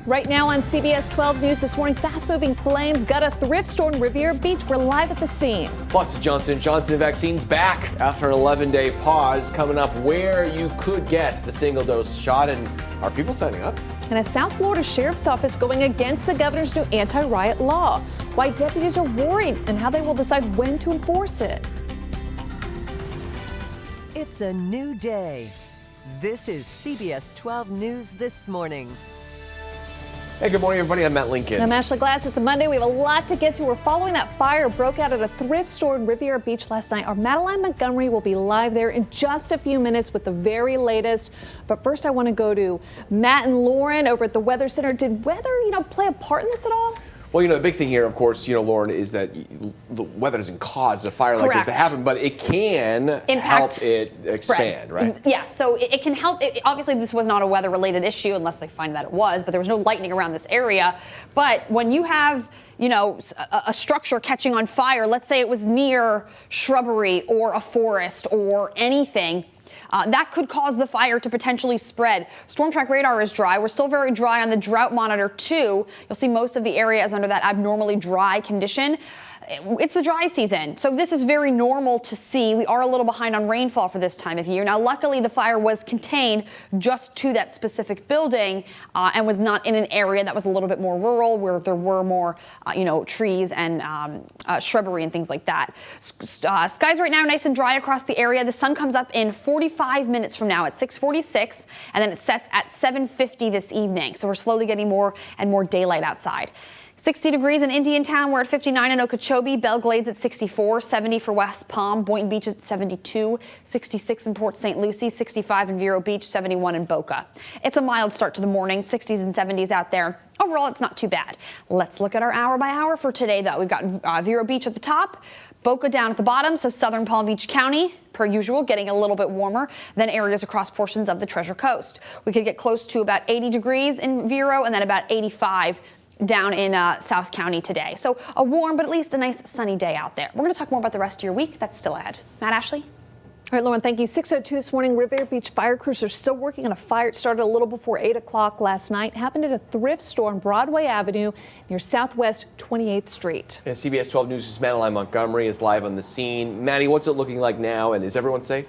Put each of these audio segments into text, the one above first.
Right now on CBS 12 News this morning, fast-moving flames gut a thrift store in Riviera Beach. We're live at the scene. Plus, the Johnson & Johnson vaccine's back after an 11-day pause. Coming up, where you could get the single-dose shot, and are people signing up? And a South Florida Sheriff's Office going against the governor's new anti-riot law. Why deputies are worried and how they will decide when to enforce it. It's a new day. This is CBS 12 News This Morning. Hey, good morning, everybody. I'm Matt Lincoln. I'm Ashley Glass. It's a Monday. We have a lot to get to. We're following that fire broke out at a thrift store in Riviera Beach last night. Our Madeline Montgomery will be live there in just a few minutes with the very latest. But first, I want to go to Matt and Lauren over at the Weather Center. Did weather, play a part in this at all? Well, the big thing here, of course, Lauren, is that the weather doesn't cause a fire like this to happen, but it can help it expand, right? Yeah, so it can help. Obviously, this was not a weather-related issue unless they find that it was, but there was no lightning around this area. But when you have a structure catching on fire, let's say it was near shrubbery or a forest or anything, that could cause the fire to potentially spread. Storm track radar is dry. We're still very dry on the drought monitor too. You'll see most of the area is under that abnormally dry condition. It's the dry season, so this is very normal to see. We are a little behind on rainfall for this time of year. Now, luckily, the fire was contained just to that specific building and was not in an area that was a little bit more rural where there were more, trees and shrubbery and things like that. Skies right now nice and dry across the area. The sun comes up in 45 minutes from now at 6:46, and then it sets at 7:50 this evening. So we're slowly getting more and more daylight outside. 60 degrees in Indiantown. We're at 59 in Okeechobee. Belle Glades at 64, 70 for West Palm. Boynton Beach at 72, 66 in Port St. Lucie, 65 in Vero Beach, 71 in Boca. It's a mild start to the morning, 60s and 70s out there. Overall, it's not too bad. Let's look at our hour by hour for today, though. We've got Vero Beach at the top, Boca down at the bottom, so southern Palm Beach County, per usual, getting a little bit warmer than areas across portions of the Treasure Coast. We could get close to about 80 degrees in Vero and then about 85 down in South County today. So a warm, but at least a nice sunny day out there. We're going to talk more about the rest of your week. That's still ahead. Matt, Ashley? All right, Lauren, thank you. 6:02 this morning, Riviera Beach fire crews are still working on a fire. It started a little before 8 o'clock last night. Happened at a thrift store on Broadway Avenue near Southwest 28th Street. And CBS 12 News' Madeline Montgomery is live on the scene. Maddie, what's it looking like now, and is everyone safe?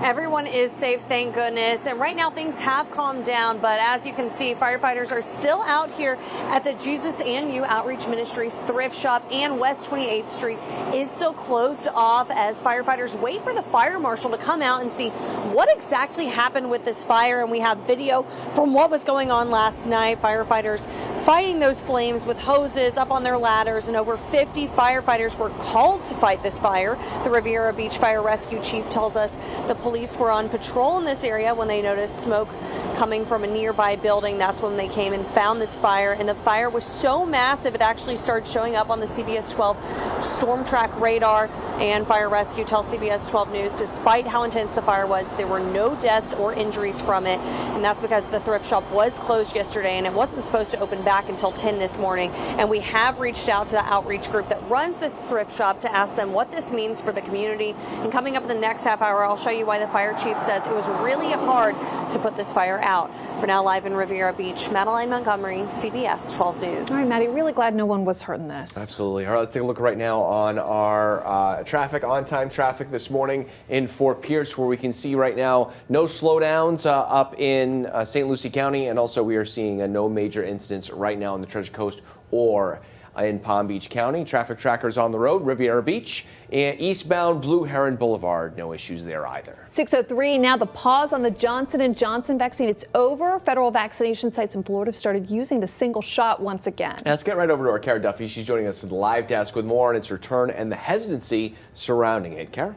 Everyone is safe, thank goodness. And right now things have calmed down, but as you can see, firefighters are still out here at the Jesus and You Outreach Ministries thrift shop, and West 28th Street is still closed off as firefighters wait for the fire marshal to come out and see what exactly happened with this fire. And we have video from what was going on last night. Firefighters fighting those flames with hoses up on their ladders, and over 50 firefighters were called to fight this fire. The Riviera Beach Fire Rescue Chief tells us the police were on patrol in this area when they noticed smoke coming from a nearby building. That's when they came and found this fire, and the fire was so massive it actually started showing up on the CBS 12 storm track radar. And Fire Rescue tells CBS 12 News, despite how intense the fire was, there were no deaths or injuries from it, and that's because the thrift shop was closed yesterday and it wasn't supposed to open back until 10 this morning. And we have reached out to the outreach group that runs the thrift shop to ask them what this means for the community. And coming up in the next half hour, I'll show you why the fire chief says it was really hard to put this fire out. For now, live in Riviera Beach, Madeline Montgomery, CBS 12 News. All right, Maddie, really glad no one was hurt in this. Absolutely. All right, let's take a look right now on our traffic, on-time traffic this morning in Fort Pierce, where we can see right now no slowdowns up in St. Lucie County, and also we are seeing no major incidents right now on the Treasure Coast or in Palm Beach County. Traffic trackers on the road, Riviera Beach and eastbound Blue Heron Boulevard. No issues there either. 6:03 now. The pause on the Johnson & Johnson vaccine. It's over. Federal vaccination sites in Florida have started using the single shot once again. Let's get right over to our Kara Duffy. She's joining us at the live desk with more on its return and the hesitancy surrounding it. Kara?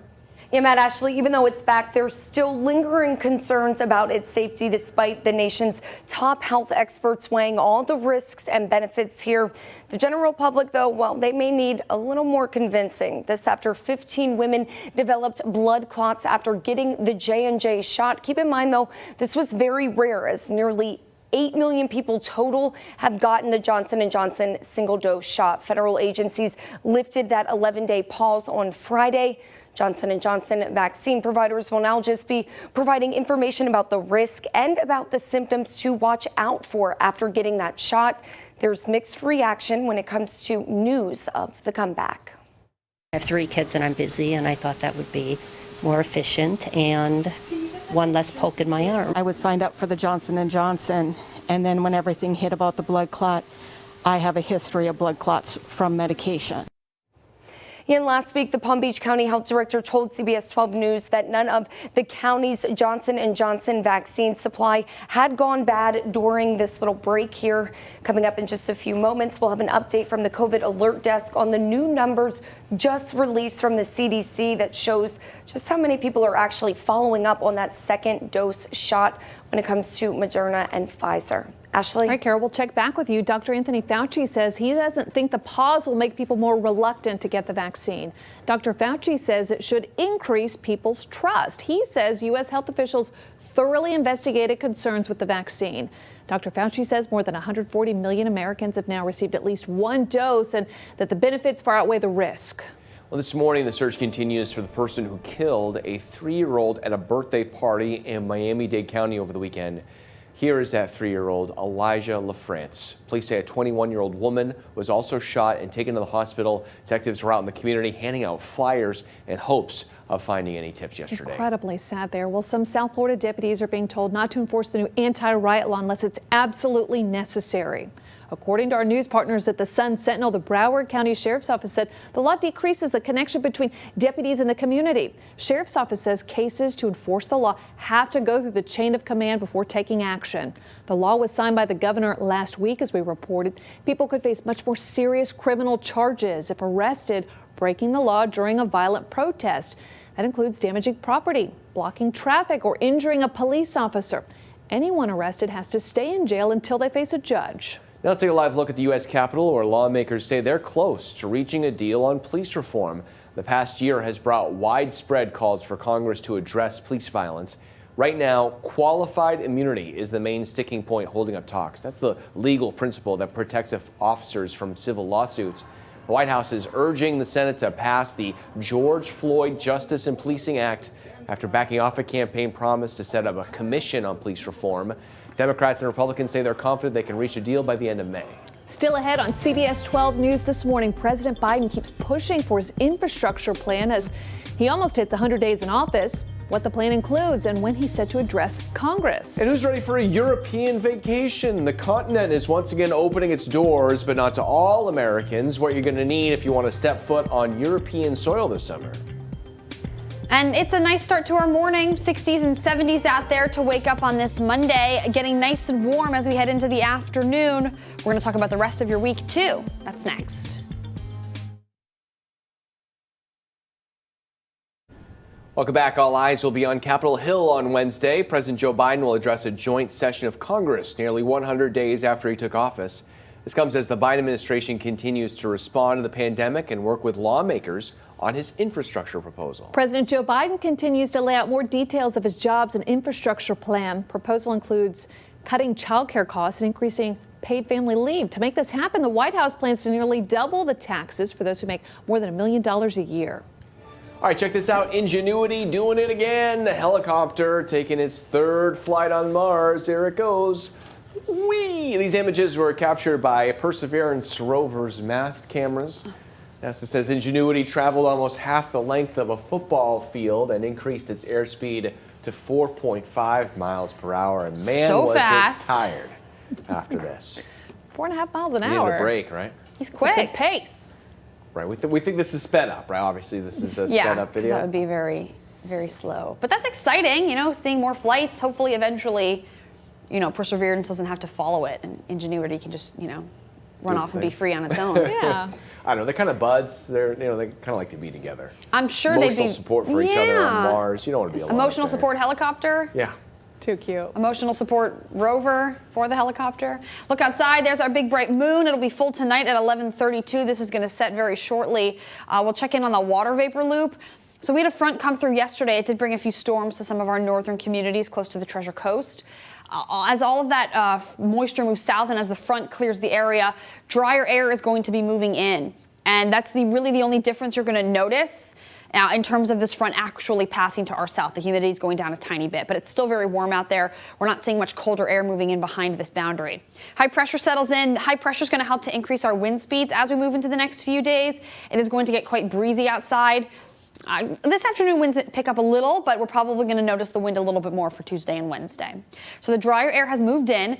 Yeah, Matt, Ashley, even though it's back, there's still lingering concerns about its safety despite the nation's top health experts weighing all the risks and benefits here. The general public, though, well, they may need a little more convincing. This after 15 women developed blood clots after getting the J&J shot. Keep in mind, though, this was very rare, as nearly 8 million people total have gotten the Johnson & Johnson single-dose shot. Federal agencies lifted that 11-day pause on Friday. Johnson & Johnson vaccine providers will now just be providing information about the risk and about the symptoms to watch out for after getting that shot. There's mixed reaction when it comes to news of the comeback. I have 3 kids and I'm busy, and I thought that would be more efficient and one less poke in my arm. I was signed up for the Johnson & Johnson, and then when everything hit about the blood clot, I have a history of blood clots from medication. And last week, the Palm Beach County Health Director told CBS 12 News that none of the county's Johnson & Johnson vaccine supply had gone bad during this little break here. Coming up in just a few moments, we'll have an update from the COVID alert desk on the new numbers just released from the CDC that shows just how many people are actually following up on that second dose shot when it comes to Moderna and Pfizer. Ashley? All right, Carol, we'll check back with you. Dr. Anthony Fauci says he doesn't think the pause will make people more reluctant to get the vaccine. Dr. Fauci says it should increase people's trust. He says U.S. health officials thoroughly investigated concerns with the vaccine. Dr. Fauci says more than 140 million Americans have now received at least 1 dose and that the benefits far outweigh the risk. Well, this morning, the search continues for the person who killed a 3-year-old at a birthday party in Miami-Dade County over the weekend. Here is that 3-year-old, Elijah LaFrance. Police say a 21-year-old woman was also shot and taken to the hospital. Detectives were out in the community handing out flyers in hopes of finding any tips yesterday. Incredibly sad there. Well, some South Florida deputies are being told not to enforce the new anti-riot law unless it's absolutely necessary. According to our news partners at the Sun Sentinel, the Broward County Sheriff's Office said the law decreases the connection between deputies and the community. Sheriff's Office says cases to enforce the law have to go through the chain of command before taking action. The law was signed by the governor last week, as we reported. People could face much more serious criminal charges if arrested breaking the law during a violent protest. That includes damaging property, blocking traffic, or injuring a police officer. Anyone arrested has to stay in jail until they face a judge. Now let's take a live look at the U.S. Capitol, where lawmakers say they're close to reaching a deal on police reform. The past year has brought widespread calls for Congress to address police violence. Right now, qualified immunity is the main sticking point holding up talks. That's the legal principle that protects officers from civil lawsuits. The White House is urging the Senate to pass the George Floyd Justice and Policing Act after backing off a campaign promise to set up a commission on police reform. Democrats and Republicans say they're confident they can reach a deal by the end of May. Still ahead on CBS 12 News this morning, President Biden keeps pushing for his infrastructure plan as he almost hits 100 days in office, what the plan includes, and when he's set to address Congress. And who's ready for a European vacation? The continent is once again opening its doors, but not to all Americans. What you're going to need if you want to step foot on European soil this summer. And it's a nice start to our morning, 60s and 70s out there to wake up on this Monday, getting nice and warm as we head into the afternoon. We're going to talk about the rest of your week, too. That's next. Welcome back. All eyes will be on Capitol Hill on Wednesday. President Joe Biden will address a joint session of Congress nearly 100 days after he took office. This comes as the Biden administration continues to respond to the pandemic and work with lawmakers on his infrastructure proposal. President Joe Biden continues to lay out more details of his jobs and infrastructure plan. Proposal includes cutting child care costs and increasing paid family leave. To make this happen, the White House plans to nearly double the taxes for those who make more than $1 million a year. All right, check this out. Ingenuity doing it again. The helicopter taking its 3rd flight on Mars. There it goes. Whee! These images were captured by Perseverance rover's mast cameras. NASA says Ingenuity traveled almost half the length of a football field and increased its airspeed to 4.5 miles per hour. And man, So was it fast. tired after this. 4.5 miles an Needed hour. a break, right? He's Good quick. pace. Right. We think this is sped up, right? Obviously, this is a sped up 'cause video. that would be very, very slow. But that's exciting, seeing more flights. Hopefully, eventually, Perseverance doesn't have to follow it, and Ingenuity can just, run Do off its and be thing. free on its own. Yeah. I don't know. They're kind of buds. They kind of like to be together. I'm sure they'd Emotional be support for each other on Yeah. Mars. You don't want to be alone. Emotional up there. support helicopter. Yeah. Too cute. Emotional support rover for the helicopter. Look outside. There's our big bright moon. It'll be full tonight at 11:32. This is going to set very shortly. We'll check in on the water vapor loop. So we had a front come through yesterday. It did bring a few storms to some of our northern communities close to the Treasure Coast. As all of that moisture moves south and as the front clears the area, drier air is going to be moving in. And that's really the only difference you're going to notice. in terms of this front actually passing to our south. The humidity is going down a tiny bit, but it's still very warm out there. We're not seeing much colder air moving in behind this boundary. High pressure settles in. High pressure is going to help to increase our wind speeds as we move into the next few days. It is going to get quite breezy outside. This afternoon, winds pick up a little, but we're probably going to notice the wind a little bit more for Tuesday and Wednesday. So the drier air has moved in.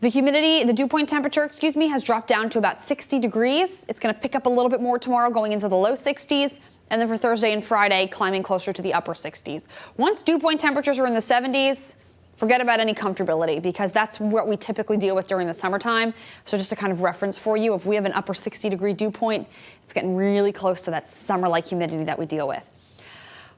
The humidity, the dew point temperature, has dropped down to about 60 degrees. It's going to pick up a little bit more tomorrow, going into the low 60s. And then for Thursday and Friday, climbing closer to the upper 60s. Once dew point temperatures are in the 70s, forget about any comfortability, because that's what we typically deal with during the summertime. So just a kind of reference for you, if we have an upper 60-degree dew point, it's getting really close to that summer-like humidity that we deal with.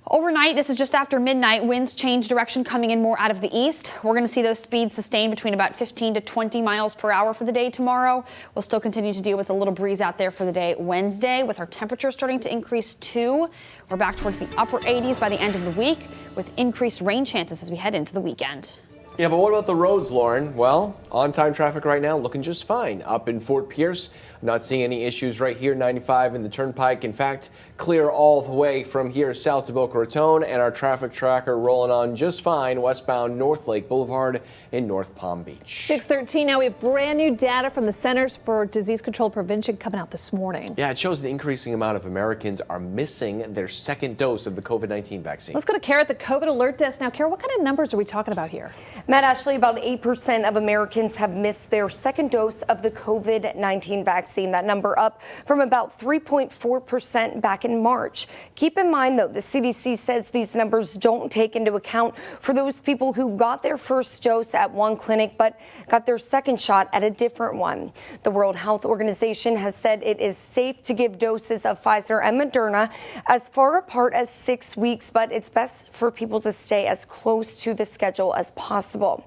Overnight, this is just after midnight, winds change direction, coming in more out of the east. We're going to see those speeds sustained between about 15 to 20 miles per hour for the day tomorrow. We'll still continue to deal with a little breeze out there for the day Wednesday, with our temperatures starting to increase too. We're back towards the upper 80s by the end of the week, with increased rain chances as we head into the weekend. Yeah, but what about the roads, Lauren? Well, on-time traffic right now looking just fine. Up in Fort Pierce, not seeing any issues right here, 95 in the Turnpike. In fact, clear all the way from here south to Boca Raton, and our traffic tracker rolling on just fine westbound North Lake Boulevard in North Palm Beach. 6:13 now. We have brand new data from the Centers for Disease Control and Prevention coming out this morning. Yeah, it shows an increasing amount of Americans are missing their second dose of the COVID-19 vaccine. Let's go to Kara at the COVID alert desk now. Kara, what kind of numbers are we talking about here? Matt Ashley, about 8% of Americans have missed their second dose of the COVID-19 vaccine. That number up from about 3.4% back in March. Keep in mind, though, the CDC says these numbers don't take into account for those people who got their first dose at one clinic but got their second shot at a different one. The World Health Organization has said it is safe to give doses of Pfizer and Moderna as far apart as 6 weeks, but it's best for people to stay as close to the schedule as possible.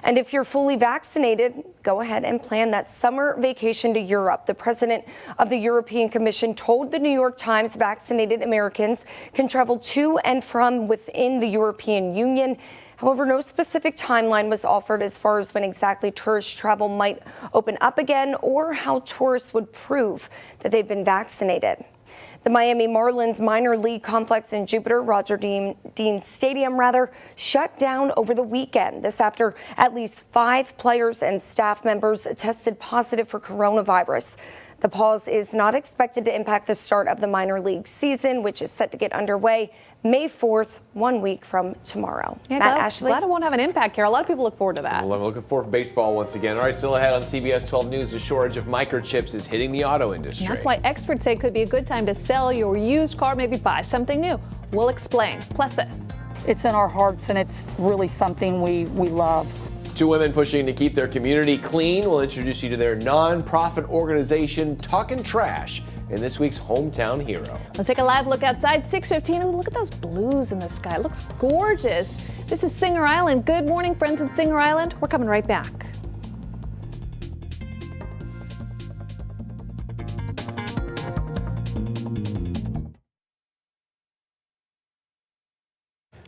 And if you're fully vaccinated, go ahead and plan that summer vacation to Europe. The president of the European Commission told the New York Times vaccinated Americans can travel to and from within the European Union. However, no specific timeline was offered as far as when exactly tourist travel might open up again or how tourists would prove that they've been vaccinated. The Miami Marlins minor league complex in Jupiter, Roger Dean Stadium, shut down over the weekend. This after at least 5 players and staff members tested positive for coronavirus. The pause is not expected to impact the start of the minor league season, which is set to get underway May 4th, 1 week from tomorrow. Yeah, Matt, Ashley? Glad it won't have an impact, Kara. A lot of people look forward to that. Well, I'm looking forward to baseball once again. All right, still ahead on CBS 12 News, a shortage of microchips is hitting the auto industry. And that's why experts say it could be a good time to sell your used car, maybe buy something new. We'll explain. Plus this. It's in our hearts, and it's really something we love. 2 women pushing to keep their community clean. We'll introduce you to their nonprofit organization, Talkin' Trash, in this week's Hometown Hero. Let's take a live look outside. 6:15. Look at those blues in the sky. It looks gorgeous. This is Singer Island. Good morning, friends in Singer Island. We're coming right back.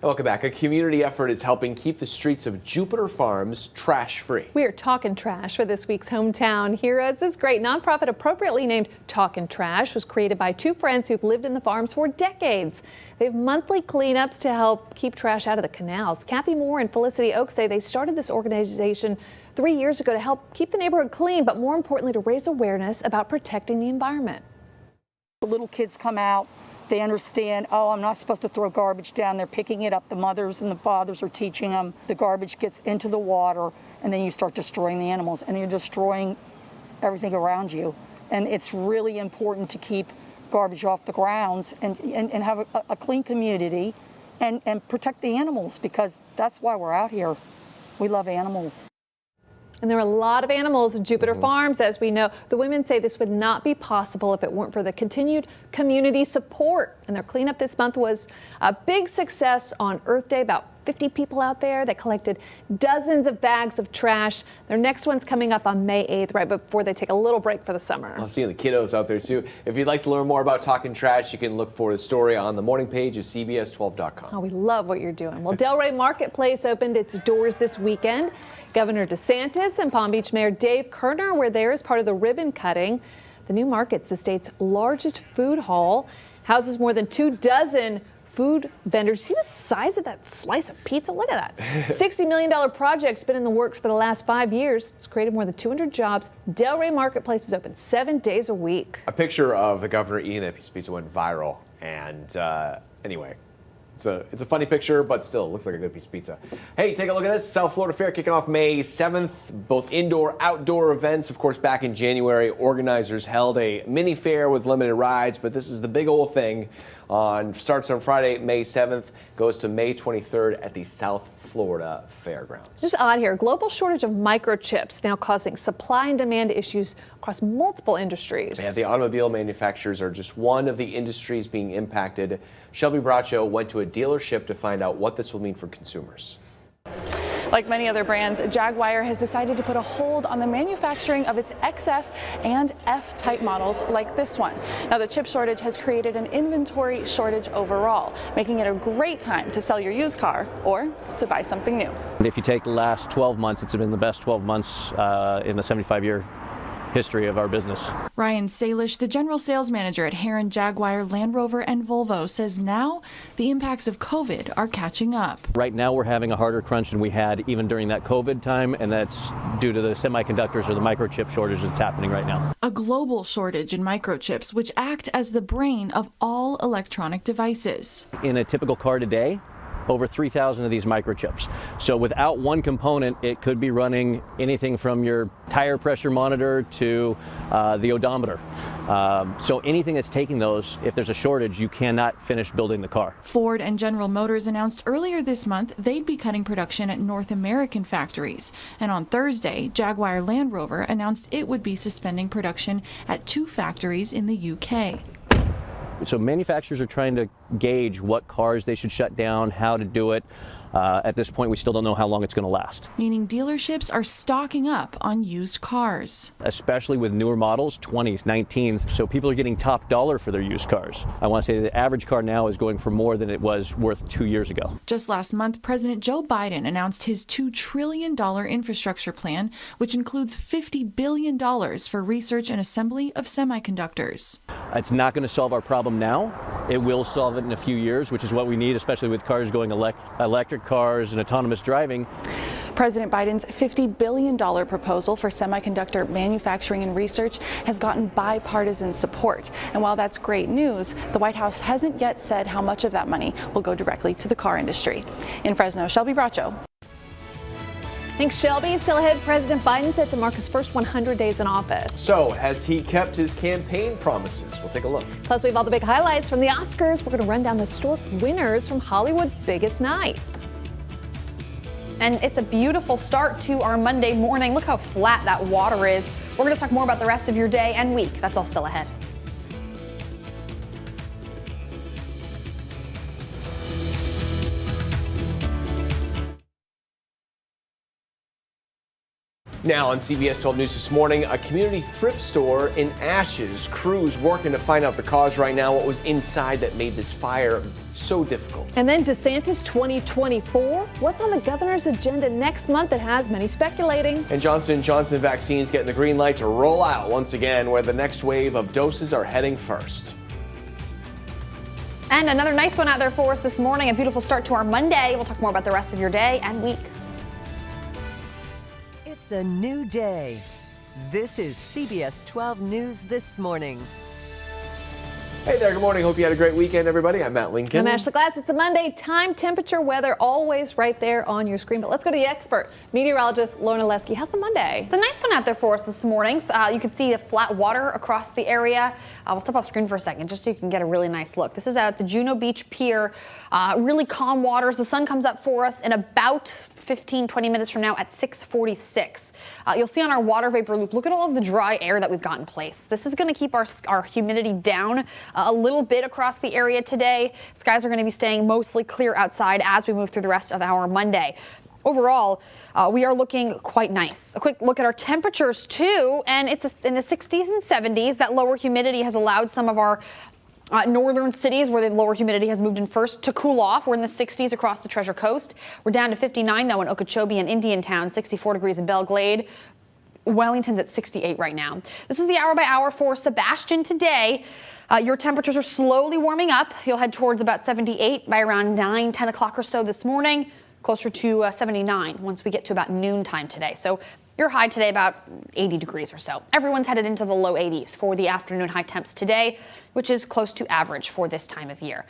Welcome back. A community effort is helping keep the streets of Jupiter Farms trash-free. We are talking trash for this week's Hometown Heroes. This great nonprofit, appropriately named Talkin' Trash, was created by 2 friends who've lived in the farms for decades. They have monthly cleanups to help keep trash out of the canals. Kathy Moore and Felicity Oak say they started this organization 3 years ago to help keep the neighborhood clean, but more importantly, to raise awareness about protecting the environment. The little kids come out. They understand, oh, I'm not supposed to throw garbage down. They're picking it up. The mothers and the fathers are teaching them. The garbage gets into the water, and then you start destroying the animals, and you're destroying everything around you. And it's really important to keep garbage off the grounds and have a clean community and protect the animals, because that's why we're out here. We love animals. And there are a lot of animals at Jupiter Farms, as we know. The women say this would not be possible if it weren't for the continued community support. And their cleanup this month was a big success on Earth Day. About 50 people out there. They collected dozens of bags of trash. Their next one's coming up on May 8th, right before they take a little break for the summer. I'll see the kiddos out there, too. If you'd like to learn more about Talkin' Trash, you can look for the story on the morning page of CBS12.com. Oh, we love what you're doing. Well, Delray Marketplace opened its doors this weekend. Governor DeSantis and Palm Beach Mayor Dave Kerner were there as part of the ribbon cutting. The new market's the state's largest food hall, houses more than 24 food vendors. See the size of that slice of pizza? Look at that. $60 million project's been in the works for the last 5 years. It's created more than 200 jobs. Delray Marketplace is open 7 days a week. A picture of the governor eating that piece of pizza went viral. And anyway, it's a funny picture, but still, it looks like a good piece of pizza. Hey, take a look at this. South Florida Fair kicking off May 7th. Both indoor, outdoor events. Of course, back in January, organizers held a mini fair with limited rides, but this is the big old thing. Starts on Friday, May 7th, goes to May 23rd at the South Florida Fairgrounds. This is odd here. Global shortage of microchips now causing supply and demand issues across multiple industries. Yeah, the automobile manufacturers are just one of the industries being impacted. Shelby Bracho went to a dealership to find out what this will mean for consumers. Like many other brands, Jaguar has decided to put a hold on the manufacturing of its XF and F-type models like this one. Now, the chip shortage has created an inventory shortage overall, making it a great time to sell your used car or to buy something new. And if you take the last 12 months, it's been the best 12 months in the 75-year history of our business. Ryan Salish, the general sales manager at Heron, Jaguar, Land Rover, and Volvo, says now the impacts of COVID are catching up. Right now we're having a harder crunch than we had even during that COVID time, and that's due to the semiconductors or the microchip shortage that's happening right now. A global shortage in microchips, which act as the brain of all electronic devices. In a typical car today, over 3,000 of these microchips. So without one component, it could be running anything from your tire pressure monitor to the odometer. So anything that's taking those, if there's a shortage, you cannot finish building the car. Ford and General Motors announced earlier this month they'd be cutting production at North American factories. And on Thursday, Jaguar Land Rover announced it would be suspending production at 2 factories in the UK. So manufacturers are trying to gauge what cars they should shut down, how to do it. At this point, we still don't know how long it's going to last. Meaning dealerships are stocking up on used cars. Especially with newer models, 20s, 19s. So people are getting top dollar for their used cars. I want to say the average car now is going for more than it was worth 2 years ago. Just last month, President Joe Biden announced his $2 trillion infrastructure plan, which includes $50 billion for research and assembly of semiconductors. It's not going to solve our problem now. It will solve it in a few years, which is what we need, especially with cars going electric cars and autonomous driving. President Biden's $50 billion proposal for semiconductor manufacturing and research has gotten bipartisan support. And while that's great news, the White House hasn't yet said how much of that money will go directly to the car industry. In Fresno, Shelby Bracho. Thanks, Shelby. Still ahead, President Biden set to mark his first 100 days in office. So, has he kept his campaign promises? We'll take a look. Plus, we have all the big highlights from the Oscars. We're going to run down the historic winners from Hollywood's biggest night. And it's a beautiful start to our Monday morning. Look how flat that water is. We're going to talk more about the rest of your day and week. That's all still ahead. Now on CBS 12 News this morning, a community thrift store in ashes. Crews working to find out the cause right now, what was inside that made this fire so difficult. And then DeSantis 2024. What's on the governor's agenda next month that has many speculating? And Johnson & Johnson vaccines getting the green light to roll out once again, where the next wave of doses are heading first. And another nice one out there for us this morning. A beautiful start to our Monday. We'll talk more about the rest of your day and week. It's a new day. This is CBS 12 News This Morning. Hey there, good morning. Hope you had a great weekend, everybody. I'm Matt Lincoln. I'm Ashley Glass. It's a Monday. Time, temperature, weather, always right there on your screen. But let's go to the expert, meteorologist Lorna Lesky. How's the Monday? It's a nice one out there for us this morning. You can see the flat water across the area. We'll step off screen for a second just so you can get a really nice look. This is out at the Juno Beach Pier. Really calm waters. The sun comes up for us in about 15-20 minutes from now at 6:46. You'll see on our water vapor loop, look at all of the dry air that we've got in place. This is going to keep our humidity down a little bit across the area today. Skies are going to be staying mostly clear outside as we move through the rest of our Monday. Overall, we are looking quite nice. A quick look at our temperatures too, and it's in the 60s and 70s. That lower humidity has allowed some of our northern cities where the lower humidity has moved in first to cool off. We're in the 60s across the Treasure Coast. We're down to 59 though in Okeechobee and Indiantown, 64 degrees in Belle Glade. Wellington's at 68 right now. This is the hour by hour for Sebastian today. Your temperatures are slowly warming up. You'll head towards about 78 by around 10 o'clock or so this morning, closer to 79 once we get to about noontime today. So your high today about 80 degrees or so. Everyone's headed into the low 80s for the afternoon high temps today, which is close to average for this time of year.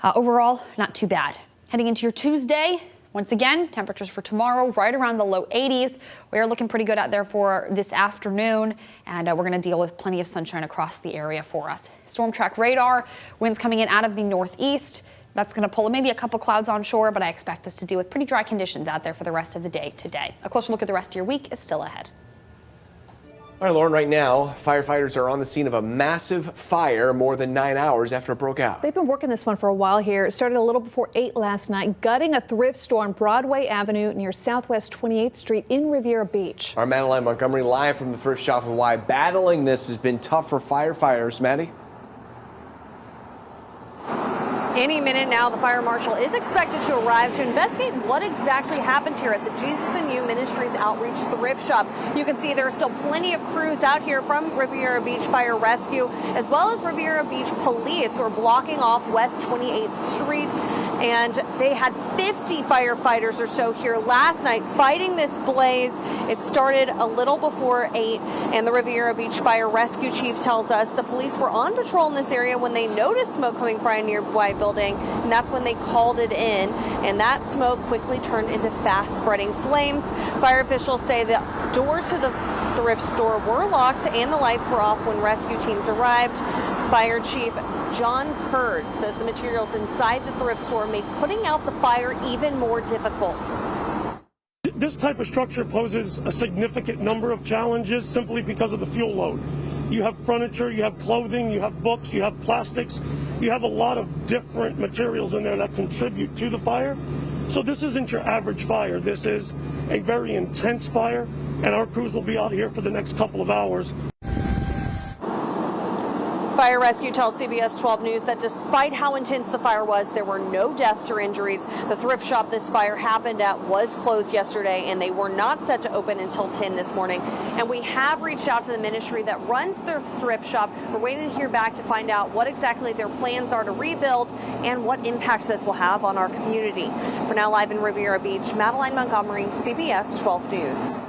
Overall, not too bad. Heading into your Tuesday, once again, temperatures for tomorrow right around the low 80s. We are looking pretty good out there for this afternoon, and we're going to deal with plenty of sunshine across the area for us. Storm track radar, winds coming in out of the northeast. That's going to pull maybe a couple clouds onshore, but I expect us to deal with pretty dry conditions out there for the rest of the day today. A closer look at the rest of your week is still ahead. All right, Lauren, right now, firefighters are on the scene of a massive fire more than 9 hours after it broke out. They've been working this one for a while here. It started a little before 8 last night, gutting a thrift store on Broadway Avenue near Southwest 28th Street in Riviera Beach. Our Madeline Montgomery live from the thrift shop, and why battling this has been tough for firefighters. Maddie? Any minute now, the fire marshal is expected to arrive to investigate what exactly happened here at the Jesus and You Ministries Outreach Thrift Shop. You can see there are still plenty of crews out here from Riviera Beach Fire Rescue, as well as Riviera Beach Police, who are blocking off West 28th Street. And they had 50 firefighters or so here last night fighting this blaze. It started a little before 8, and the Riviera Beach Fire Rescue Chief tells us the police were on patrol in this area when they noticed smoke coming from a nearby building, and that's when they called it in, and that smoke quickly turned into fast-spreading flames. Fire officials say the doors to the thrift store were locked and the lights were off when rescue teams arrived. Fire Chief John Kurd says the materials inside the thrift store made putting out the fire even more difficult. This type of structure poses a significant number of challenges simply because of the fuel load. You have furniture, you have clothing, you have books, you have plastics, you have a lot of different materials in there that contribute to the fire. So this isn't your average fire. This is a very intense fire, and our crews will be out here for the next couple of hours. Fire Rescue tells CBS 12 News that despite how intense the fire was, there were no deaths or injuries. The thrift shop this fire happened at was closed yesterday, and they were not set to open until 10 this morning. And we have reached out to the ministry that runs their thrift shop. We're waiting to hear back to find out what exactly their plans are to rebuild and what impacts this will have on our community. For now, live in Riviera Beach, Madeline Montgomery, CBS 12 News.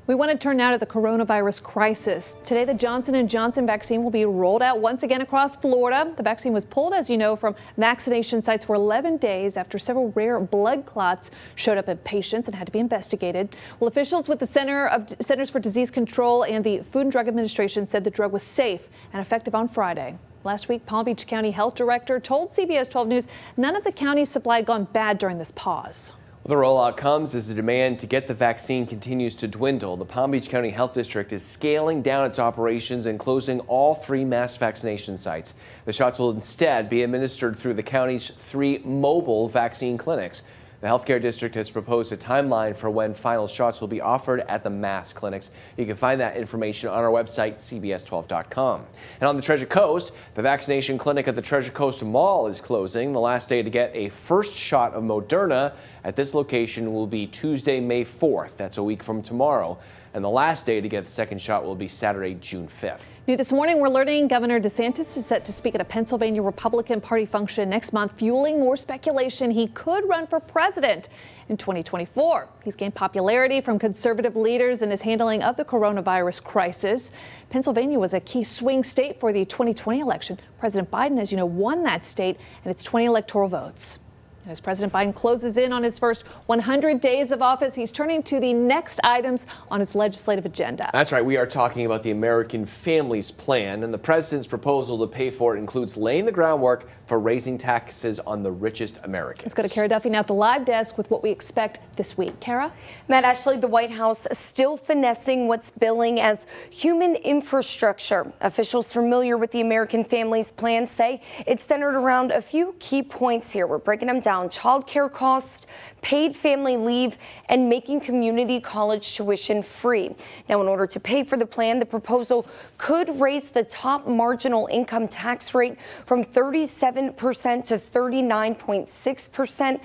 We want to turn now to the coronavirus crisis. Today, the Johnson & Johnson vaccine will be rolled out once again across Florida. The vaccine was pulled, as you know, from vaccination sites for 11 days after several rare blood clots showed up in patients and had to be investigated. Well, officials with the Centers for Disease Control and the Food and Drug Administration said the drug was safe and effective on Friday. Last week, Palm Beach County Health Director told CBS 12 News none of the county's supply had gone bad during this pause. The rollout comes as the demand to get the vaccine continues to dwindle. The Palm Beach County Health District is scaling down its operations and closing all 3 mass vaccination sites. The shots will instead be administered through the county's 3 mobile vaccine clinics. The healthcare district has proposed a timeline for when final shots will be offered at the mass clinics. You can find that information on our website, cbs12.com. And on the Treasure Coast, the vaccination clinic at the Treasure Coast Mall is closing. The last day to get a first shot of Moderna at this location will be Tuesday, May 4th. That's a week from tomorrow. And the last day to get the second shot will be Saturday, June 5th. New this morning, we're learning Governor DeSantis is set to speak at a Pennsylvania Republican Party function next month, fueling more speculation he could run for president in 2024. He's gained popularity from conservative leaders in his handling of the coronavirus crisis. Pennsylvania was a key swing state for the 2020 election. President Biden, as you know, won that state and its 20 electoral votes. As President Biden closes in on his first 100 days of office, he's turning to the next items on his legislative agenda. That's right. We are talking about the American Families Plan, and the president's proposal to pay for it includes laying the groundwork for raising taxes on the richest Americans. Let's go to Kara Duffy now at the live desk with what we expect this week. Kara? Matt, Ashley, the White House still finessing what's billing as human infrastructure. Officials familiar with the American Families Plan say it's centered around a few key points here. We're breaking them down. Child care costs, paid family leave, and making community college tuition free. Now, in order to pay for the plan, the proposal could raise the top marginal income tax rate from 37% to 39.6%.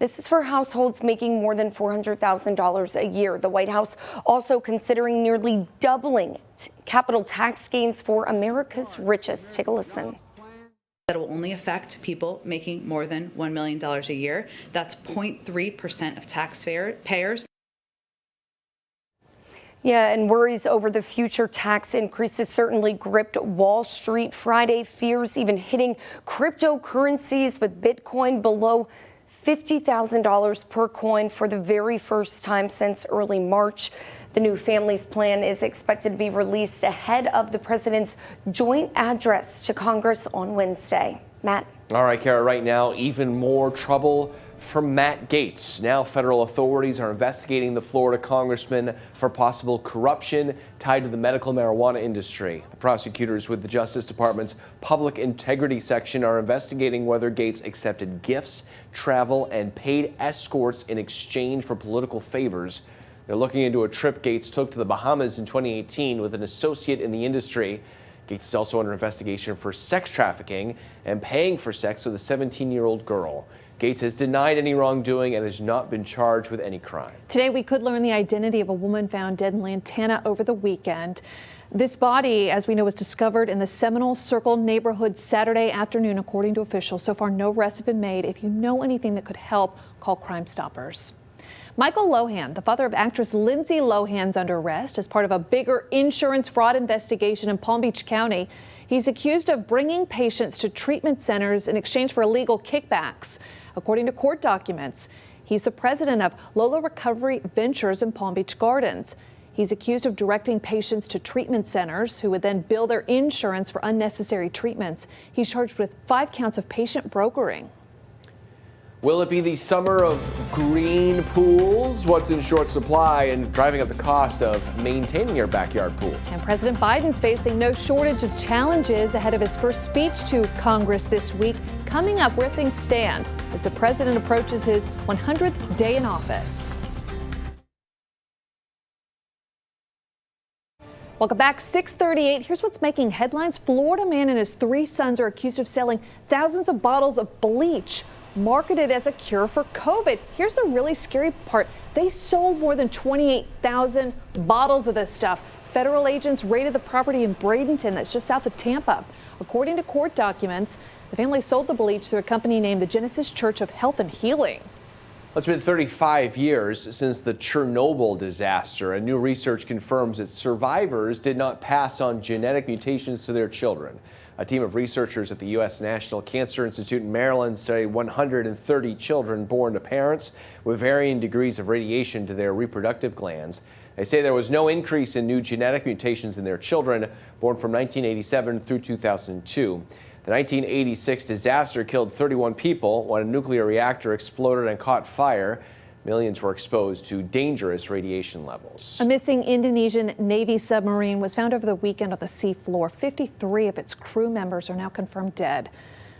This is for households making more than $400,000 a year. The White House also considering nearly doubling capital tax gains for America's richest. Take a listen. That will only affect people making more than $1 million a year. That's 0.3% of taxpayers. Yeah, and worries over the future tax increases certainly gripped Wall Street Friday. Fears even hitting cryptocurrencies, with Bitcoin below $50,000 per coin for the very first time since early March. The new family's plan is expected to be released ahead of the president's joint address to Congress on Wednesday. Matt. All right, Kara, right now, even more trouble for Matt Gaetz. Now federal authorities are investigating the Florida congressman for possible corruption tied to the medical marijuana industry. The prosecutors with the Justice Department's Public Integrity Section are investigating whether Gaetz accepted gifts, travel, and paid escorts in exchange for political favors. They're looking into a trip Gaetz took to the Bahamas in 2018 with an associate in the industry. Gaetz is also under investigation for sex trafficking and paying for sex with a 17-year-old girl. Gaetz has denied any wrongdoing and has not been charged with any crime. Today, we could learn the identity of a woman found dead in Lantana over the weekend. This body, as we know, was discovered in the Seminole Circle neighborhood Saturday afternoon, according to officials. So far, no arrests have been made. If you know anything that could help, call Crime Stoppers. Michael Lohan, the father of actress Lindsay Lohan, is under arrest as part of a bigger insurance fraud investigation in Palm Beach County. He's accused of bringing patients to treatment centers in exchange for illegal kickbacks. According to court documents, he's the president of Lola Recovery Ventures in Palm Beach Gardens. He's accused of directing patients to treatment centers who would then bill their insurance for unnecessary treatments. He's charged with 5 counts of patient brokering. Will it be the summer of green pools? What's in short supply and driving up the cost of maintaining your backyard pool? And President Biden's facing no shortage of challenges ahead of his first speech to Congress this week. Coming up, where things stand as the president approaches his 100th day in office. Welcome back. 6:38. Here's what's making headlines. Florida man and his 3 sons are accused of selling thousands of bottles of bleach marketed as a cure for COVID. Here's the really scary part. They sold more than 28,000 bottles of this stuff. Federal agents raided the property in Bradenton, that's just south of Tampa. According to court documents, the family sold the bleach through a company named the Genesis Church of Health and Healing. It's been 35 years since the Chernobyl disaster, and new research confirms that survivors did not pass on genetic mutations to their children. A team of researchers at the U.S. National Cancer Institute in Maryland studied 130 children born to parents with varying degrees of radiation to their reproductive glands. They say there was no increase in new genetic mutations in their children born from 1987 through 2002. The 1986 disaster killed 31 people when a nuclear reactor exploded and caught fire. Millions were exposed to dangerous radiation levels. A missing Indonesian Navy submarine was found over the weekend on the seafloor. 53 of its crew members are now confirmed dead.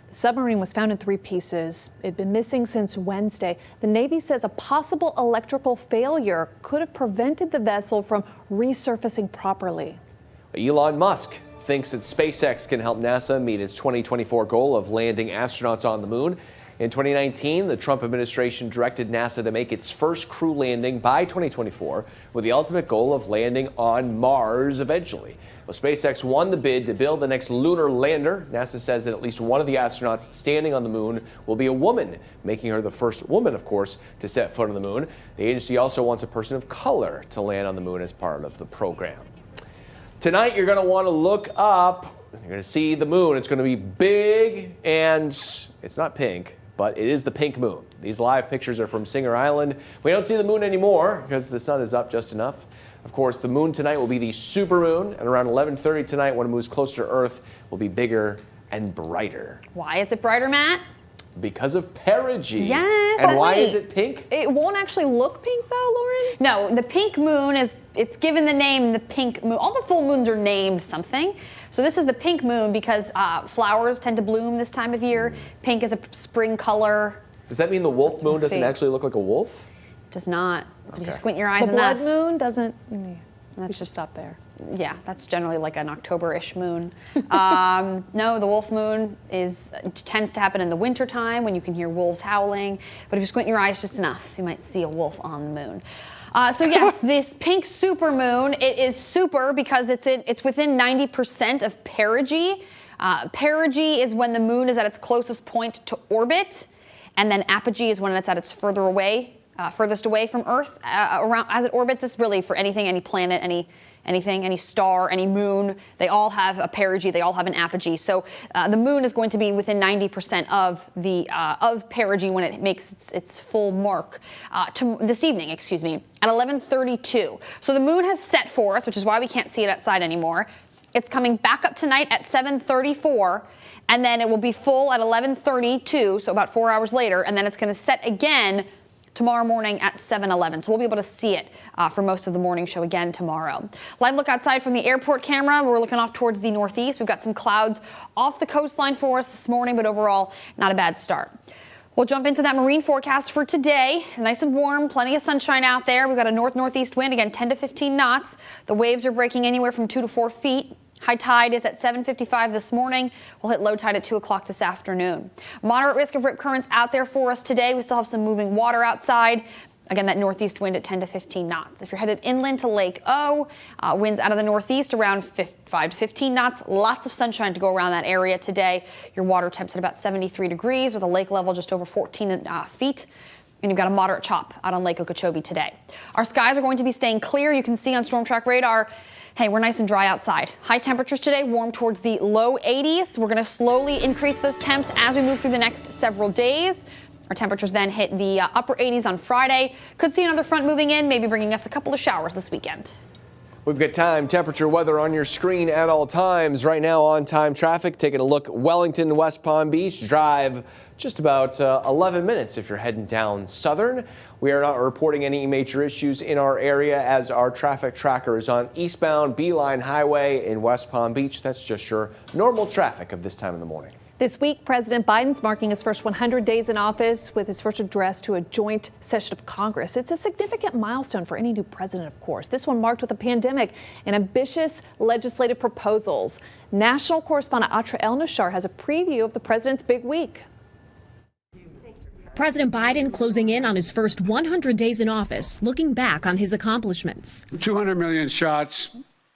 The submarine was found in 3 pieces. It had been missing since Wednesday. The Navy says a possible electrical failure could have prevented the vessel from resurfacing properly. Elon Musk thinks that SpaceX can help NASA meet its 2024 goal of landing astronauts on the moon. In 2019, the Trump administration directed NASA to make its first crew landing by 2024, with the ultimate goal of landing on Mars eventually. Well, SpaceX won the bid to build the next lunar lander. NASA says that at least one of the astronauts standing on the moon will be a woman, making her the first woman, of course, to set foot on the moon. The agency also wants a person of color to land on the moon as part of the program. Tonight, you're going to want to look up. You're going to see the moon. It's going to be big, and it's not pink, but it is the pink moon. These live pictures are from Singer Island. We don't see the moon anymore because the sun is up just enough. Of course, the moon tonight will be the supermoon, and around 11:30 tonight, when it moves closer to Earth, will be bigger and brighter. Why is it brighter, Matt? Because of perigee. Yes. And why is it pink? It won't actually look pink, though, Lauren? No, the pink moon it's given the name the pink moon. All the full moons are named something. So this is the pink moon because flowers tend to bloom this time of year. Pink is a spring color. Does that mean the wolf moon doesn't actually look like a wolf? It does not. Okay. If you squint your eyes the enough. blood moon doesn't. We should stop there. Yeah, that's generally like an October-ish moon. No, the wolf moon tends to happen in the wintertime when you can hear wolves howling. But if you squint your eyes just enough, you might see a wolf on the moon. So yes, this pink supermoon, it is super because it's within 90% of perigee. Perigee is when the moon is at its closest point to orbit, and then apogee is when it's at its furthest away from Earth around as it orbits. This is really for anything, any planet, anything, any star, any moon. They all have a perigee. They all have an apogee. So the moon is going to be within 90% of perigee when it makes its full mark this evening. At 11:32. So the moon has set for us, which is why we can't see it outside anymore. It's coming back up tonight at 7:34, and then it will be full at 11:32. So about 4 hours later, and then it's going to set again tomorrow morning at 7:11. So we'll be able to see it for most of the morning show again tomorrow. Live look outside from the airport camera. We're looking off towards the northeast. We've got some clouds off the coastline for us this morning, but overall, not a bad start. We'll jump into that marine forecast for today. Nice and warm, plenty of sunshine out there. We've got a north-northeast wind, again, 10 to 15 knots. The waves are breaking anywhere from 2 to 4 feet. High tide is at 7:55 this morning. We'll hit low tide at 2 o'clock this afternoon. Moderate risk of rip currents out there for us today. We still have some moving water outside. Again, that northeast wind at 10 to 15 knots. If you're headed inland to Lake O, winds out of the northeast around 5 to 15 knots. Lots of sunshine to go around that area today. Your water temps at about 73 degrees with a lake level just over 14 feet. And you've got a moderate chop out on Lake Okeechobee today. Our skies are going to be staying clear. You can see on Storm Track radar, hey, we're nice and dry outside. High temperatures today, warm towards the low 80s. We're going to slowly increase those temps as we move through the next several days. Our temperatures then hit the upper 80s on Friday. Could see another front moving in, maybe bringing us a couple of showers this weekend. We've got time, temperature, weather on your screen at all times. Right now on time traffic, taking a look, Wellington to West Palm Beach, drive just about 11 minutes if you're heading down southern. We are not reporting any major issues in our area as our traffic tracker is on eastbound Beeline Highway in West Palm Beach. That's just your normal traffic of this time of the morning. This week, President Biden's marking his first 100 days in office with his first address to a joint session of Congress. It's a significant milestone for any new president, of course. This one marked with a pandemic and ambitious legislative proposals. National correspondent Atra El-Nashar has a preview of the president's big week. President Biden closing in on his first 100 days in office, looking back on his accomplishments. 200 million shots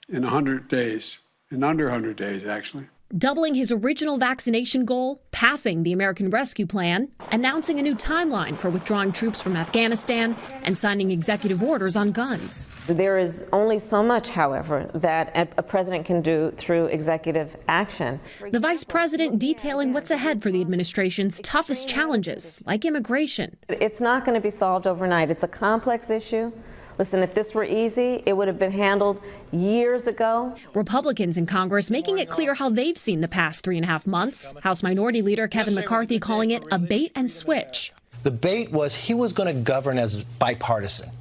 in 100 days, in under 100 days, actually. Doubling his original vaccination goal, passing the American Rescue Plan, announcing a new timeline for withdrawing troops from Afghanistan, and signing executive orders on guns. There is only so much, however, that a president can do through executive action. The vice president detailing what's ahead for the administration's toughest challenges, like immigration. It's not going to be solved overnight. It's a complex issue. Listen, if this were easy, it would have been handled years ago. Republicans in Congress making it clear how they've seen the past 3.5 months. House Minority Leader Kevin McCarthy calling it a bait and switch. The bait was he was going to govern as bipartisan.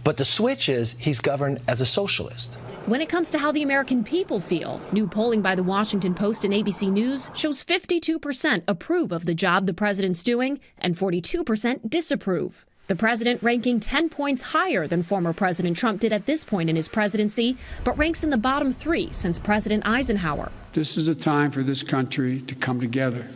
But the switch is he's governed as a socialist. When it comes to how the American people feel, new polling by the Washington Post and ABC News shows 52% approve of the job the president's doing and 42% disapprove. The president ranking 10 points higher than former President Trump did at this point in his presidency, but ranks in the bottom 3 since President Eisenhower. This is a time for this country to come together,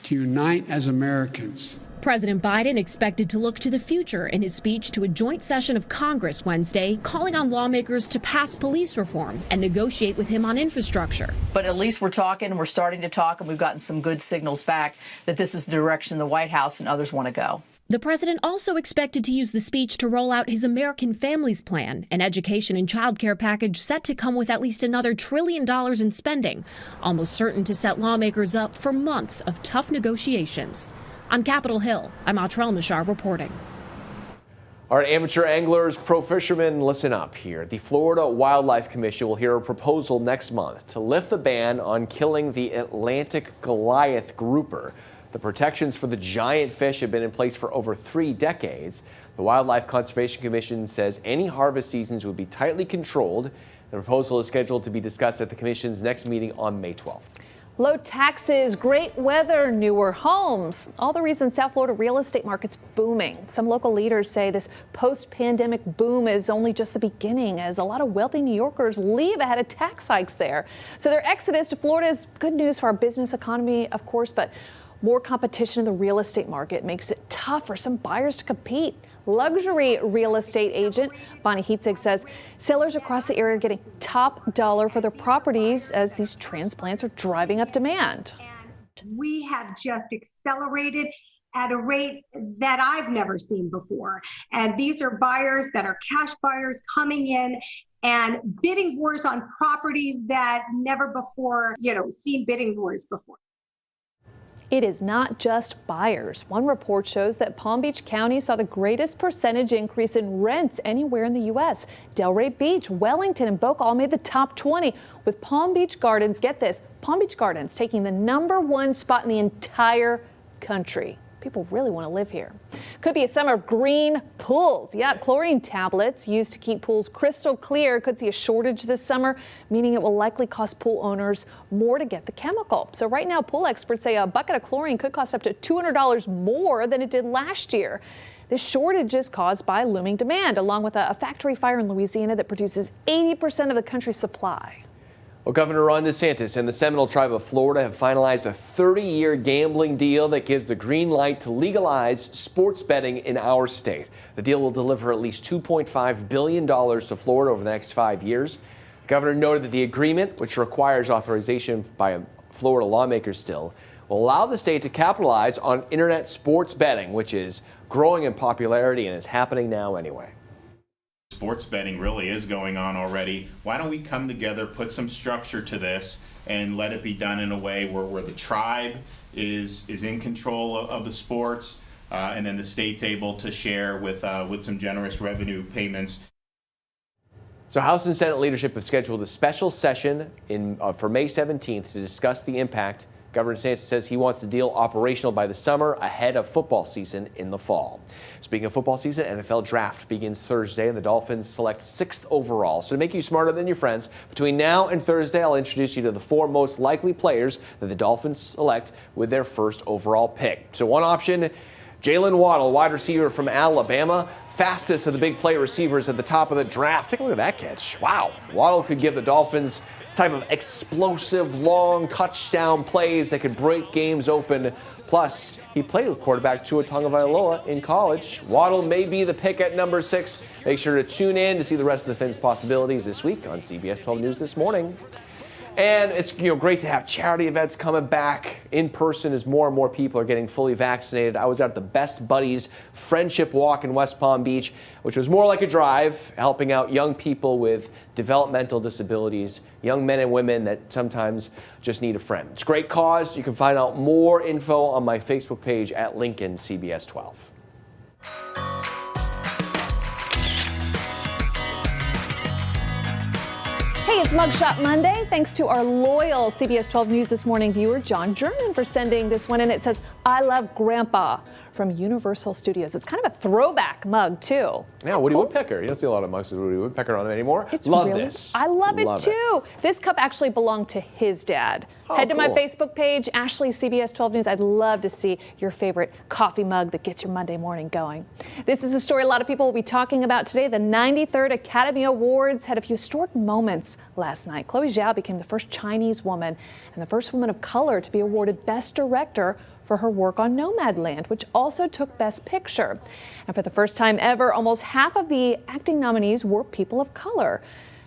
to unite as Americans. President Biden expected to look to the future in his speech to a joint session of Congress Wednesday, calling on lawmakers to pass police reform and negotiate with him on infrastructure. But at least we're talking, we're starting to talk, and we've gotten some good signals back that this is the direction the White House and others want to go. The president also expected to use the speech to roll out his American Families Plan, an education and child care package set to come with at least another $1 trillion in spending, almost certain to set lawmakers up for months of tough negotiations. On Capitol Hill, I'm Atra El-Nashar reporting. All right, amateur anglers, pro fishermen, listen up here. The Florida Wildlife Commission will hear a proposal next month to lift the ban on killing the Atlantic Goliath grouper. The protections for the giant fish have been in place for over 3 decades. The Wildlife Conservation Commission says any harvest seasons would be tightly controlled. The proposal is scheduled to be discussed at the Commission's next meeting on May 12th. Low taxes, great weather, newer homes. All the reasons South Florida real estate market's booming. Some local leaders say this post-pandemic boom is only just the beginning, as a lot of wealthy New Yorkers leave ahead of tax hikes there. So their exodus to Florida is good news for our business economy, of course, but more competition in the real estate market makes it tough for some buyers to compete. Luxury real estate agent Bonnie Heatzig says sellers across the area are getting top dollar for their properties as these transplants are driving up demand. We have just accelerated at a rate that I've never seen before. And these are buyers that are cash buyers coming in and bidding wars on properties that never before, seen bidding wars before. It is not just buyers. One report shows that Palm Beach County saw the greatest percentage increase in rents anywhere in the U.S. Delray Beach, Wellington, and Boca all made the top 20, with Palm Beach Gardens, get this, Palm Beach Gardens taking the #1 spot in the entire country. People really want to live here. Could be a summer of green pools. Yeah, chlorine tablets used to keep pools crystal clear could see a shortage this summer, meaning it will likely cost pool owners more to get the chemical. So right now, pool experts say a bucket of chlorine could cost up to $200 more than it did last year. This shortage is caused by looming demand, along with a factory fire in Louisiana that produces 80% of the country's supply. Well, Governor Ron DeSantis and the Seminole Tribe of Florida have finalized a 30-year gambling deal that gives the green light to legalize sports betting in our state. The deal will deliver at least $2.5 billion to Florida over the next 5 years. The governor noted that the agreement, which requires authorization by Florida lawmakers still, will allow the state to capitalize on internet sports betting, which is growing in popularity and is happening now anyway. Sports betting really is going on already. Why don't we come together, put some structure to this, and let it be done in a way where the tribe is in control of the sports, and then the state's able to share with some generous revenue payments. So House and Senate leadership have scheduled a special session for May 17th to discuss the impact. Governor DeSantis says he wants the deal operational by the summer ahead of football season in the fall. Speaking of football season, NFL draft begins Thursday and the Dolphins select 6th overall. So to make you smarter than your friends, between now and Thursday, I'll introduce you to the 4 most likely players that the Dolphins select with their 1st overall pick. So one option, Jalen Waddle, wide receiver from Alabama, fastest of the big play receivers at the top of the draft. Take a look at that catch. Wow. Waddle could give the Dolphins type of explosive, long touchdown plays that could break games open. Plus, he played with quarterback Tua Tagovailoa in college. Waddle may be the pick at number 6. Make sure to tune in to see the rest of the Fins possibilities this week on CBS 12 News This Morning. And it's great to have charity events coming back in person as more and more people are getting fully vaccinated. I was out at the Best Buddies Friendship Walk in West Palm Beach, which was more like a drive, helping out young people with developmental disabilities, young men and women that sometimes just need a friend. It's a great cause. You can find out more info on my Facebook page at Lincoln CBS 12. Hey, it's Mugshot Monday. Thanks to our loyal CBS 12 News This Morning viewer, John German, for sending this one in. It says, "I love Grandpa" from Universal Studios. It's kind of a throwback mug, too. Yeah, Woody Woodpecker. You don't see a lot of mugs with Woody Woodpecker on them anymore. Love this. I love it, too. This cup actually belonged to his dad. Head to my Facebook page, Ashley CBS 12 News. I'd love to see your favorite coffee mug that gets your Monday morning going. This is a story a lot of people will be talking about today. The 93rd Academy Awards had a few historic moments last night. Chloe Zhao became the first Chinese woman and the first woman of color to be awarded Best Director for her work on Nomadland, which also took Best Picture. And for the first time ever, almost half of the acting nominees were people of color.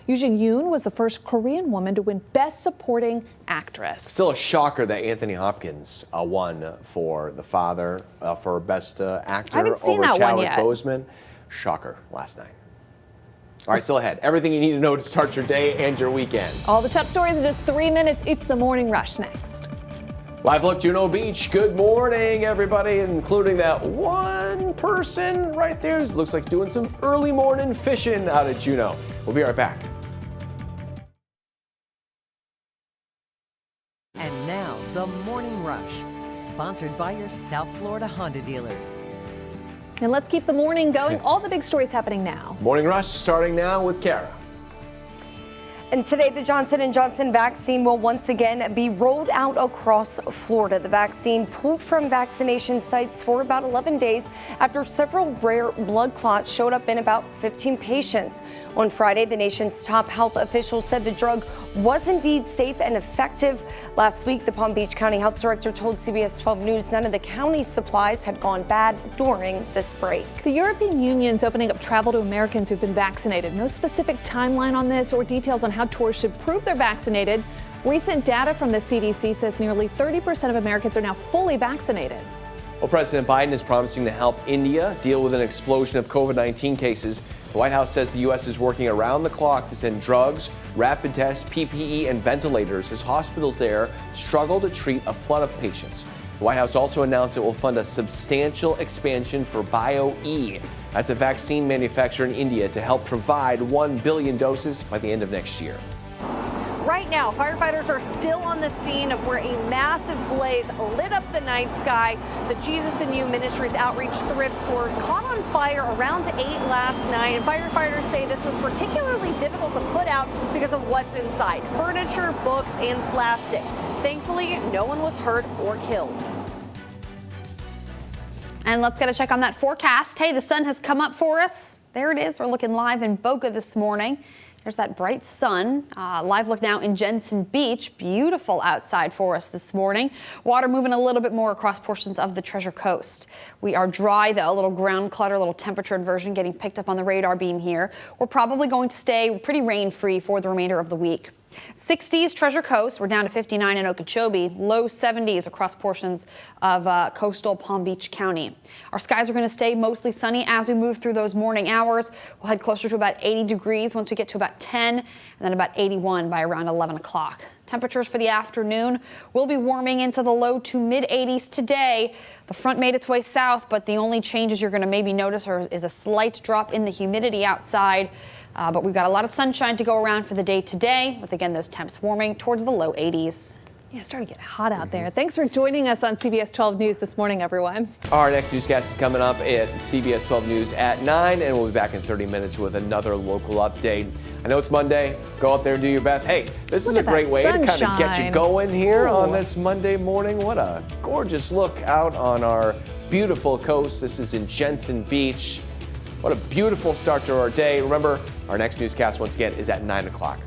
Yoo Jin-yoon was the first Korean woman to win Best Supporting Actress. Still a shocker that Anthony Hopkins won for The Father for Best Actor over Chadwick Boseman. Shocker last night. All right, still ahead. Everything you need to know to start your day and your weekend. All the top stories in just 3 minutes. It's the Morning Rush next. Live look, Juno Beach. Good morning, everybody, including that one person right there who looks like he's doing some early morning fishing out at Juno. We'll be right back. And now, the Morning Rush, sponsored by your South Florida Honda dealers. And let's keep the morning going. All the big stories happening now. Morning Rush starting now with Kara. And today, the Johnson & Johnson vaccine will once again be rolled out across Florida. The vaccine pulled from vaccination sites for about 11 days after several rare blood clots showed up in about 15 patients. On Friday, the nation's top health officials said the drug was indeed safe and effective. Last week, the Palm Beach County Health Director told CBS 12 News none of the county's supplies had gone bad during this break. The European Union's opening up travel to Americans who've been vaccinated. No specific timeline on this or details on how tourists should prove they're vaccinated. Recent data from the CDC says nearly 30% of Americans are now fully vaccinated. Well, President Biden is promising to help India deal with an explosion of COVID-19 cases. The White House says the U.S. is working around the clock to send drugs, rapid tests, PPE, and ventilators as hospitals there struggle to treat a flood of patients. The White House also announced it will fund a substantial expansion for BioE. That's a vaccine manufacturer in India to help provide 1 billion doses by the end of next year. Right now, firefighters are still on the scene of where a massive blaze lit up the night sky. The Jesus and You Ministries Outreach thrift store caught on fire around 8 last night, and firefighters say this was particularly difficult to put out because of what's inside: furniture, books, and plastic. Thankfully, no one was hurt or killed. And let's get a check on that forecast. Hey, the sun has come up for us. There it is. We're looking live in Boca this morning. There's that bright sun. Live look now in Jensen Beach. Beautiful outside for us this morning. Water moving a little bit more across portions of the Treasure Coast. We are dry, though. A little ground clutter, a little temperature inversion getting picked up on the radar beam here. We're probably going to stay pretty rain-free for the remainder of the week. 60s Treasure Coast. We're down to 59 in Okeechobee. Low 70s across portions of coastal Palm Beach County. Our skies are going to stay mostly sunny as we move through those morning hours. We'll head closer to about 80 degrees once we get to about 10, and then about 81 by around 11 o'clock. Temperatures for the afternoon will be warming into the low to mid 80s today. The front made its way south, but the only changes you're going to maybe notice is a slight drop in the humidity outside. But we've got a lot of sunshine to go around for the day today, with, again, those temps warming towards the low 80s. Yeah, it's starting to get hot out there. Thanks for joining us on CBS 12 News this morning, everyone. Our next newscast is coming up at CBS 12 News at 9, and we'll be back in 30 minutes with another local update. I know it's Monday. Go out there and do your best. Hey, this is a great way to kind of get you going here on this Monday morning. What a gorgeous look out on our beautiful coast. This is in Jensen Beach. What a beautiful start to our day. Remember, our next newscast, once again, is at 9 o'clock.